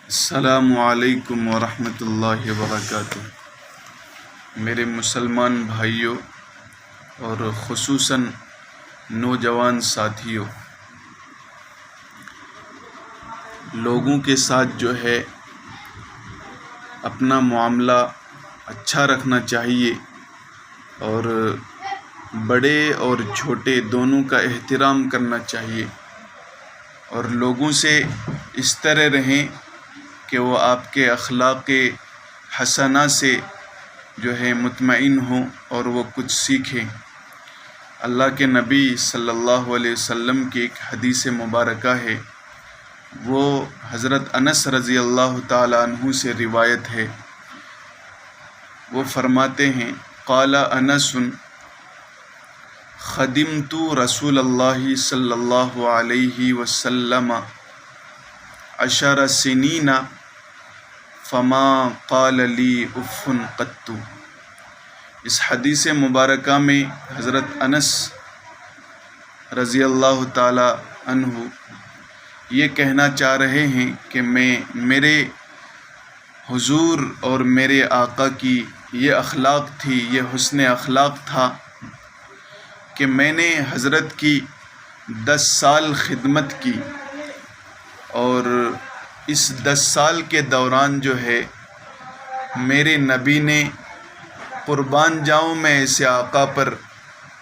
السلام علیکم ورحمۃ اللہ وبرکاتہ۔ میرے مسلمان بھائیوں اور خصوصاً نوجوان ساتھیوں، لوگوں کے ساتھ جو ہے اپنا معاملہ اچھا رکھنا چاہیے اور بڑے اور چھوٹے دونوں کا احترام کرنا چاہیے، اور لوگوں سے اس طرح رہیں کہ وہ آپ کے اخلاق حسنہ سے جو ہے مطمئن ہوں اور وہ کچھ سیکھیں۔ اللہ کے نبی صلی اللہ علیہ وسلم کی ایک حدیث مبارکہ ہے، وہ حضرت انس رضی اللہ تعالی عنہ سے روایت ہے۔ وہ فرماتے ہیں، قال انس خدمت رسول اللہ صلی اللہ علیہ وسلم 10 سنین فما قال لی اف قط۔ اس حدیث مبارکہ میں حضرت انس رضی اللہ تعالی عنہ یہ کہنا چاہ رہے ہیں کہ میں میرے حضور اور میرے آقا کی یہ اخلاق تھی، یہ حسن اخلاق تھا کہ میں نے حضرت کی 10 سال خدمت کی، اور اس 10 سال کے دوران جو ہے میرے نبی نے قربان جاؤں میں ایسے آقا پر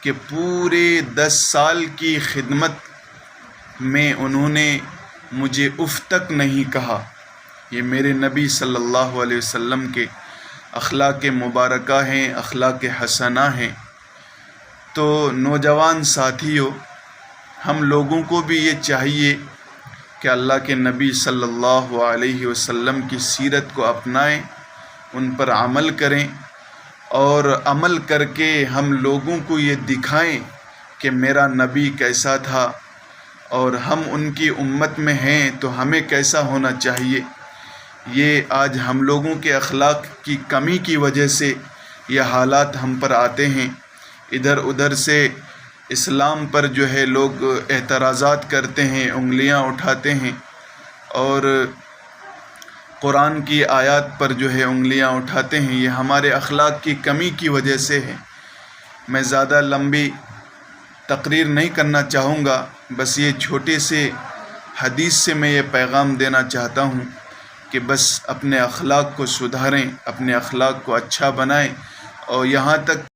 کہ پورے 10 سال کی خدمت میں انہوں نے مجھے اف تک نہیں کہا۔ یہ میرے نبی صلی اللہ علیہ وسلم کے اخلاق مبارکہ ہیں، اخلاق حسنہ ہیں۔ تو نوجوان ساتھیوں، ہم لوگوں کو بھی یہ چاہیے کہ اللہ کے نبی صلی اللہ علیہ وسلم کی سیرت کو اپنائیں، ان پر عمل کریں، اور عمل کر کے ہم لوگوں کو یہ دکھائیں کہ میرا نبی کیسا تھا، اور ہم ان کی امت میں ہیں تو ہمیں کیسا ہونا چاہیے۔ یہ آج ہم لوگوں کے اخلاق کی کمی کی وجہ سے یہ حالات ہم پر آتے ہیں۔ ادھر ادھر سے اسلام پر جو ہے لوگ اعتراضات کرتے ہیں، انگلیاں اٹھاتے ہیں، اور قرآن کی آیات پر جو ہے انگلیاں اٹھاتے ہیں۔ یہ ہمارے اخلاق کی کمی کی وجہ سے ہے۔ میں زیادہ لمبی تقریر نہیں کرنا چاہوں گا، بس یہ چھوٹے سے حدیث سے میں یہ پیغام دینا چاہتا ہوں کہ بس اپنے اخلاق کو سدھاریں، اپنے اخلاق کو اچھا بنائیں، اور یہاں تک